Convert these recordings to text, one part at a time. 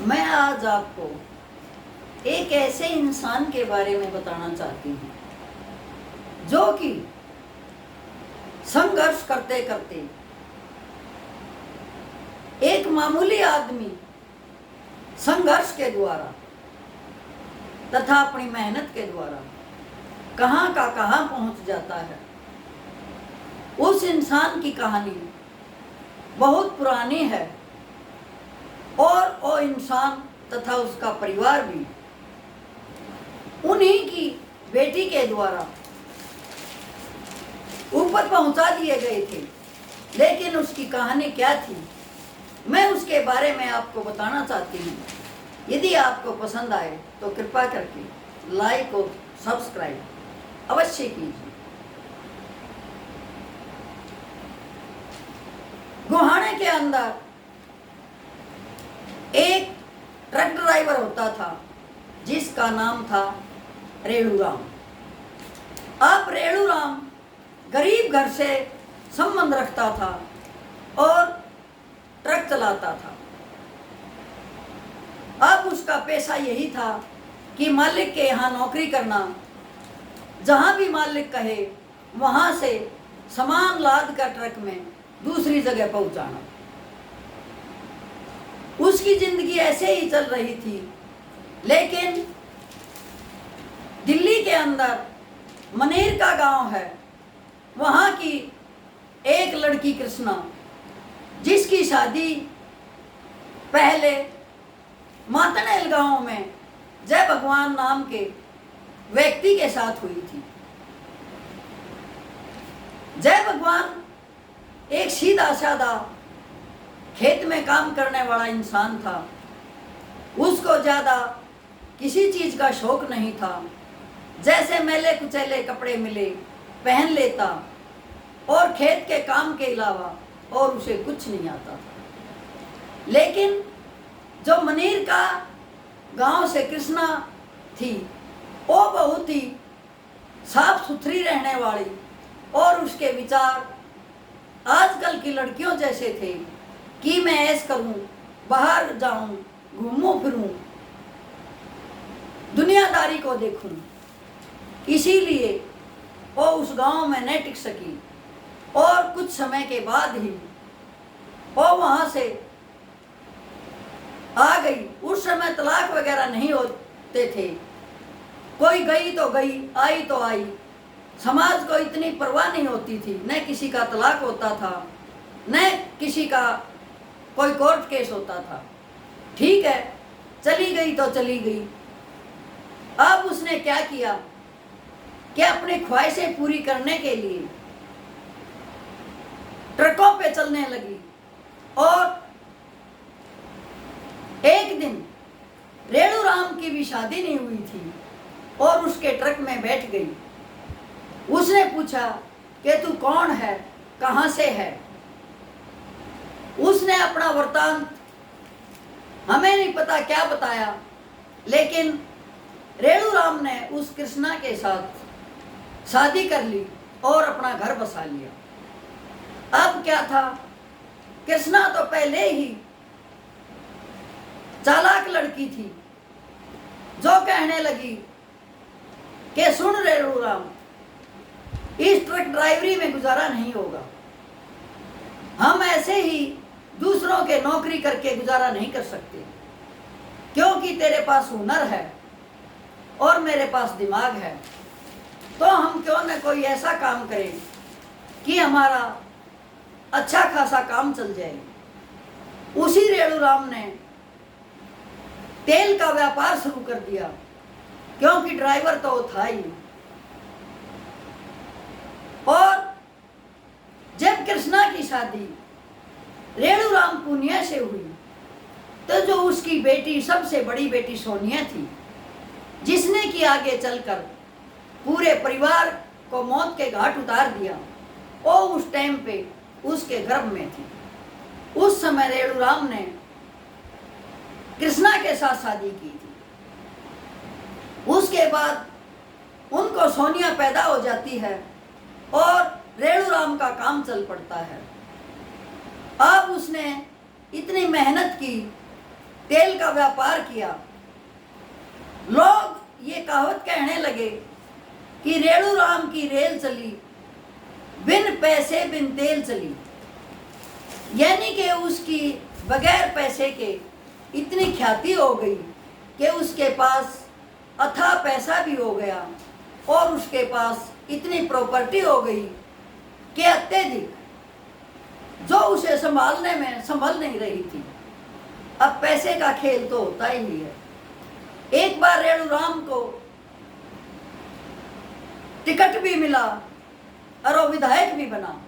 मैं आज आपको एक ऐसे इंसान के बारे में बताना चाहती हूँ जो कि संघर्ष करते करते एक मामूली आदमी संघर्ष के द्वारा तथा अपनी मेहनत के द्वारा कहाँ का कहाँ पहुँच जाता है। उस इंसान की कहानी बहुत पुरानी है और वो इंसान तथा उसका परिवार भी उन्हीं की बेटी के द्वारा ऊपर पहुंचा दिए गए थे। लेकिन उसकी कहानी क्या थी, मैं उसके बारे में आपको बताना चाहती हूँ। यदि आपको पसंद आए तो कृपया करके लाइक और सब्सक्राइब अवश्य कीजिए। गुहाने के अंदर एक ट्रक ड्राइवर होता था जिसका नाम था रेणुराम। अब रेणुराम गरीब घर से संबंध रखता था और ट्रक चलाता था। अब उसका पेशा यही था कि मालिक के यहाँ नौकरी करना, जहाँ भी मालिक कहे वहाँ से सामान लाद कर ट्रक में दूसरी जगह पहुँचाना। उसकी जिंदगी ऐसे ही चल रही थी। लेकिन दिल्ली के अंदर मनेर का गांव है, वहाँ की एक लड़की कृष्णा, जिसकी शादी पहले मातनेल गांव में जय भगवान नाम के व्यक्ति के साथ हुई थी। जय भगवान एक सीधा साधा खेत में काम करने वाला इंसान था। उसको ज़्यादा किसी चीज़ का शौक नहीं था। जैसे मैले कुचैले कपड़े मिले पहन लेता और खेत के काम के अलावा और उसे कुछ नहीं आता था। लेकिन जो मनेर का गांव से कृष्णा थी, वो बहुत ही साफ सुथरी रहने वाली और उसके विचार आजकल की लड़कियों जैसे थे कि मैं ऐश करूं, बाहर जाऊं, घूमूं फिरूं, दुनियादारी को देखूं। इसीलिए वो उस गांव में न टिक सकी और कुछ समय के बाद ही वो वहां से आ गई। उस समय तलाक वगैरह नहीं होते थे। कोई गई तो गई, आई तो आई। समाज को इतनी परवाह नहीं होती थी। न किसी का तलाक होता था, न किसी का कोई कोर्ट केस होता था। ठीक है, चली गई तो चली गई। अब उसने क्या किया कि अपनी ख्वाहिशें पूरी करने के लिए ट्रकों पे चलने लगी। और एक दिन रेणुराम की भी शादी नहीं हुई थी और उसके ट्रक में बैठ गई। उसने पूछा कि तू कौन है, कहाँ से है। उसने अपना वृत्तांत हमें नहीं पता क्या बताया, लेकिन रेणुराम ने उस कृष्णा के साथ शादी कर ली और अपना घर बसा लिया। अब क्या था, कृष्णा तो पहले ही चालाक लड़की थी, जो कहने लगी कि सुन रेणुराम, इस ट्रक ड्राइवरी में गुजारा नहीं होगा। हम ऐसे ही दूसरों के नौकरी करके गुजारा नहीं कर सकते, क्योंकि तेरे पास हुनर है और मेरे पास दिमाग है। तो हम क्यों न कोई ऐसा काम करें कि हमारा अच्छा खासा काम चल जाए। उसी रेणुराम ने तेल का व्यापार शुरू कर दिया, क्योंकि ड्राइवर तो वो था ही। और जब कृष्णा की शादी रेणुराम पूनिया से हुई, तो जो उसकी बेटी, सबसे बड़ी बेटी सोनिया थी, जिसने कि आगे चलकर पूरे परिवार को मौत के घाट उतार दिया, वो उस टाइम पे उसके गर्भ में थी। उस समय रेणुराम ने कृष्णा के साथ शादी की थी। उसके बाद उनको सोनिया पैदा हो जाती है और रेणुराम का काम चल पड़ता है। अब उसने इतनी मेहनत की तेल का व्यापार किया। लोग ये कहावत कहने लगे कि रेणु राम की रेल चली, बिन पैसे बिन तेल चली। यानी कि उसकी बगैर पैसे के इतनी ख्याति हो गई कि उसके पास अथाह पैसा भी हो गया और उसके पास इतनी प्रॉपर्टी हो गई कि अत्यधिक, जो उसे संभालने में संभल नहीं रही थी। अब पैसे का खेल तो होता ही है। एक बार रेणु राम को टिकट भी मिला और वो विधायक भी बना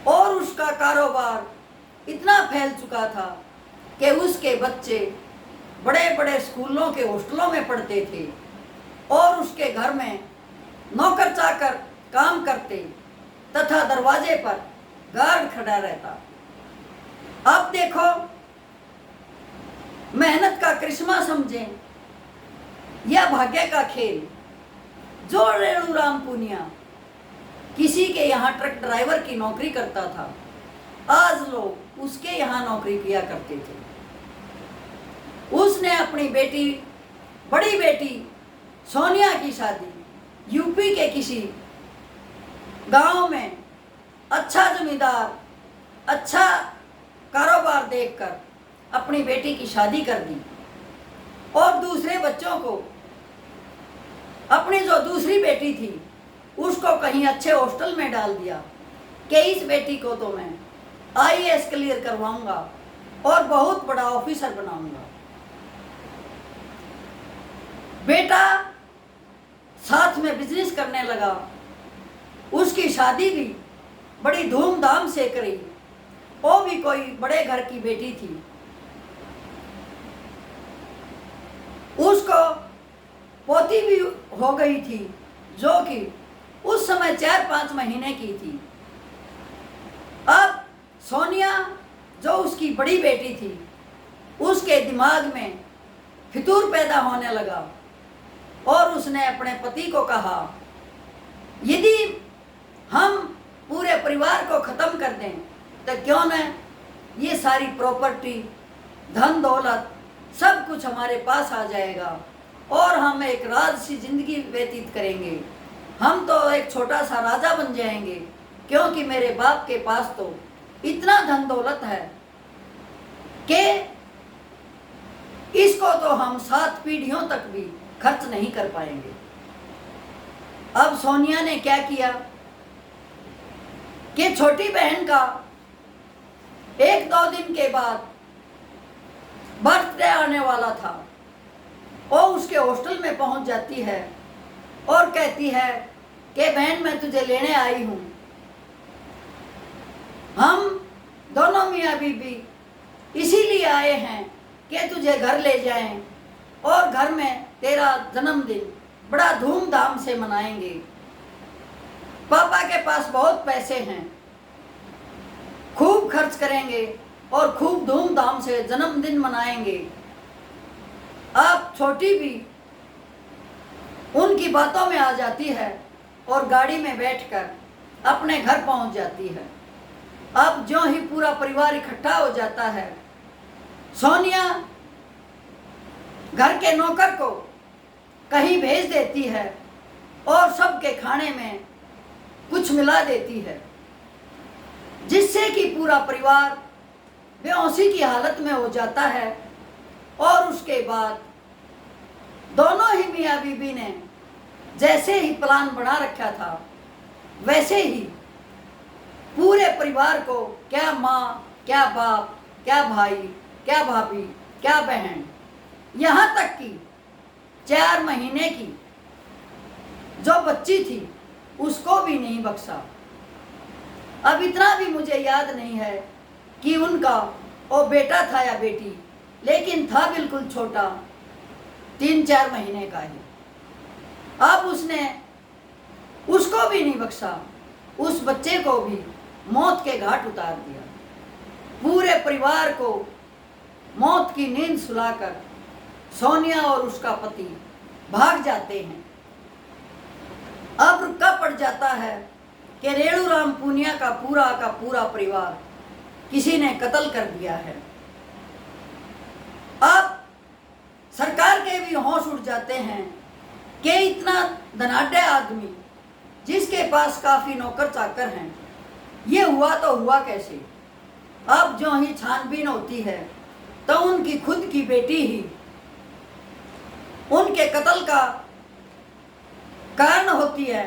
और उसका कारोबार इतना फैल चुका था कि उसके बच्चे बड़े बड़े स्कूलों के हॉस्टलों में पढ़ते थे और उसके घर में नौकर चाकर काम करते तथा दरवाजे पर गार्ड खड़ा रहता। अब देखो, मेहनत का करिश्मा समझें या भाग्य का खेल। जो रेणु राम पूनिया किसी के यहाँ ट्रक ड्राइवर की नौकरी करता था, आज लोग उसके यहाँ नौकरी किया करते थे। उसने अपनी बेटी, बड़ी बेटी सोनिया की शादी यूपी के किसी गांव में अच्छा जमींदार, अच्छा कारोबार देखकर अपनी बेटी की शादी कर दी और दूसरे बच्चों को, अपनी जो दूसरी बेटी थी उसको कहीं अच्छे हॉस्टल में डाल दिया कि इस बेटी को तो मैं आईएएस क्लियर करवाऊंगा और बहुत बड़ा ऑफिसर बनाऊंगा। बेटा साथ में बिजनेस करने लगा। उसकी शादी भी बड़ी धूमधाम से करी। वो भी कोई बड़े घर की बेटी थी। उसको पोती भी हो गई थी जो कि उस समय 4-5 महीने की थी। अब सोनिया जो उसकी बड़ी बेटी थी, उसके दिमाग में फितूर पैदा होने लगा और उसने अपने पति को कहा, यदि हम पूरे परिवार को ख़त्म कर दें तो क्यों न ये सारी प्रॉपर्टी, धन दौलत सब कुछ हमारे पास आ जाएगा और हम एक राजसी जिंदगी व्यतीत करेंगे। हम तो एक छोटा सा राजा बन जाएंगे, क्योंकि मेरे बाप के पास तो इतना धन दौलत है कि इसको तो हम 7 पीढ़ियों तक भी खर्च नहीं कर पाएंगे। अब सोनिया ने क्या किया कि छोटी बहन का 1-2 दिन के बाद बर्थडे आने वाला था और उसके हॉस्टल में पहुंच जाती है और कहती है कि बहन मैं तुझे लेने आई हूं। हम दोनों मियाँ बीबी इसीलिए आए हैं कि तुझे घर ले जाएं और घर में तेरा जन्मदिन बड़ा धूमधाम से मनाएंगे। पापा के पास बहुत पैसे हैं, खूब खर्च करेंगे और खूब धूमधाम से जन्मदिन मनाएंगे। अब छोटी भी उनकी बातों में आ जाती है और गाड़ी में बैठकर अपने घर पहुंच जाती है। अब जो ही पूरा परिवार इकट्ठा हो जाता है, सोनिया घर के नौकर को कहीं भेज देती है और सबके खाने में कुछ मिला देती है, जिससे कि पूरा परिवार बेहोशी की हालत में हो जाता है। और उसके बाद दोनों ही मियाँ बीबी ने जैसे ही प्लान बना रखा था, वैसे ही पूरे परिवार को, क्या माँ, क्या बाप, क्या भाई, क्या भाभी, क्या बहन, यहाँ तक कि 4 महीने की जो बच्ची थी उसको भी नहीं बख्शा। अब इतना भी मुझे याद नहीं है कि उनका वो बेटा था या बेटी, लेकिन था बिल्कुल छोटा, 3-4 महीने का ही। अब उसने उसको भी नहीं बख्शा, उस बच्चे को भी मौत के घाट उतार दिया। पूरे परिवार को मौत की नींद सुलाकर सोनिया और उसका पति भाग जाते हैं। अब रुका पड़ जाता है कि रेणु राम पूनिया का पूरा परिवार किसी ने कत्ल कर दिया है। सरकार के भी होश उड़ जाते हैं कि इतना धनाढ़ आदमी जिसके पास काफ़ी नौकर चाकर हैं, ये हुआ तो हुआ कैसे। अब जो ही छानबीन होती है तो उनकी खुद की बेटी ही उनके कत्ल का कारण होती है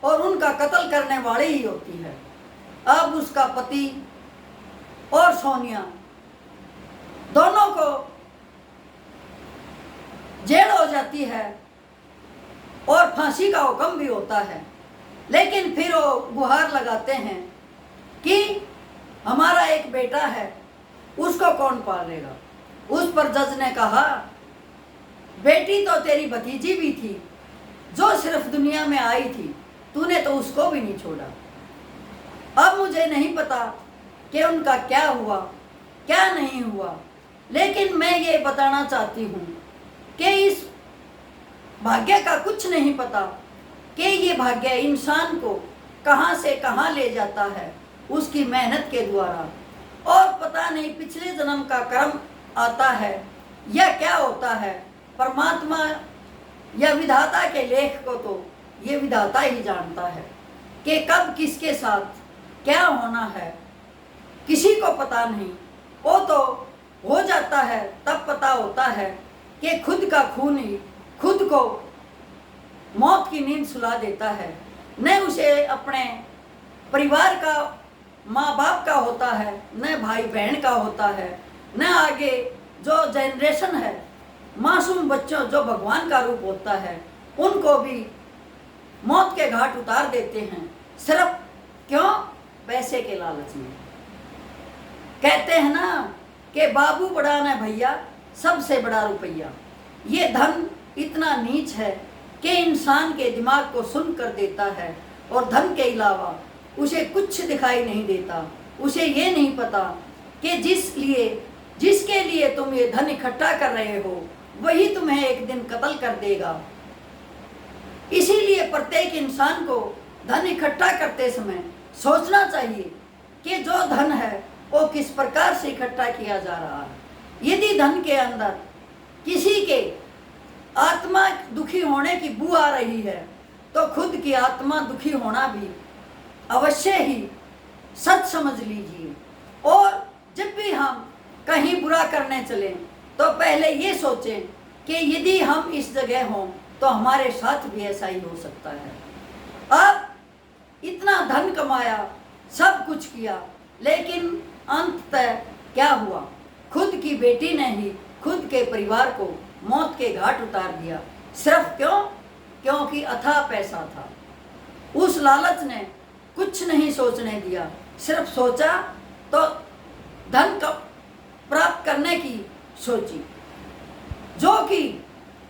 और उनका कत्ल करने वाली ही होती है। अब उसका पति और सोनिया दोनों को जेल हो जाती है और फांसी का हुक्म भी होता है, लेकिन फिर वो गुहार लगाते हैं कि हमारा एक बेटा है, उसको कौन पालेगा। उस पर जज ने कहा, बेटी तो तेरी भतीजी भी थी जो सिर्फ दुनिया में आई थी, तूने तो उसको भी नहीं छोड़ा। अब मुझे नहीं पता कि उनका क्या हुआ क्या नहीं हुआ, लेकिन मैं ये बताना चाहती हूँ कि इस भाग्य का कुछ नहीं पता कि ये भाग्य इंसान को कहाँ से कहाँ ले जाता है उसकी मेहनत के द्वारा, और पता नहीं पिछले जन्म का कर्म आता है या क्या होता है। परमात्मा या विधाता के लेख को तो ये विधाता ही जानता है कि कब किसके साथ क्या होना है, किसी को पता नहीं। वो तो हो जाता है तब पता होता है कि खुद का खून ही खुद को मौत की नींद सुला देता है। न उसे अपने परिवार का माँ बाप का होता है, न भाई बहन का होता है, न आगे जो जनरेशन है मासूम बच्चों जो भगवान का रूप होता है उनको भी मौत के घाट उतार देते हैं, सिर्फ क्यों? पैसे के लालच में। कहते हैं ना कि बाबू बड़ा न भैया, सबसे बड़ा रुपया। ये धन इतना नीच है कि इंसान के दिमाग को सुन कर देता है और धन के अलावा उसे कुछ दिखाई नहीं देता। उसे ये नहीं पता कि जिसके लिए तुम ये धन इकट्ठा कर रहे हो वही तुम्हें एक दिन कत्ल कर देगा। इसीलिए प्रत्येक इंसान को धन इकट्ठा करते समय सोचना चाहिए कि जो धन है वो किस प्रकार से इकट्ठा किया जा रहा है। यदि धन के अंदर किसी के आत्मा दुखी होने की बू आ रही है तो खुद की आत्मा दुखी होना भी अवश्य ही सच समझ लीजिए। और जब भी हम कहीं बुरा करने चलें तो पहले ये सोचें कि यदि हम इस जगह हों तो हमारे साथ भी ऐसा ही हो सकता है। अब इतना धन कमाया, सब कुछ किया, लेकिन अंततः क्या हुआ? खुद की बेटी ने ही खुद के परिवार को मौत के घाट उतार दिया। सिर्फ क्यों? क्योंकि अथाह पैसा था। उस लालच ने कुछ नहीं सोचने दिया, सिर्फ सोचा तो धन का प्राप्त करने की सोची, जो कि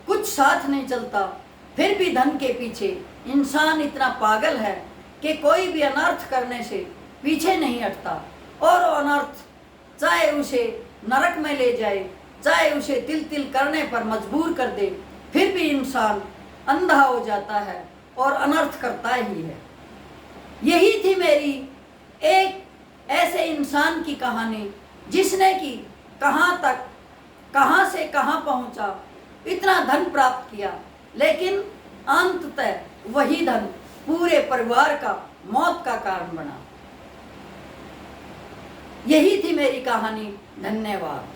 कुछ साथ नहीं चलता। फिर भी धन के पीछे इंसान इतना पागल है कि कोई भी अनर्थ करने से पीछे नहीं हटता, और अनर्थ चाहे उसे नरक में ले जाए, चाहे उसे तिल तिल करने पर मजबूर कर दे, फिर भी इंसान अंधा हो जाता है और अनर्थ करता ही है। यही थी मेरी एक ऐसे इंसान की कहानी जिसने कि कहाँ तक, कहाँ से कहाँ पहुँचा, इतना धन प्राप्त किया, लेकिन अंततः वही धन पूरे परिवार का मौत का कारण बना। यही थी मेरी कहानी। धन्यवाद।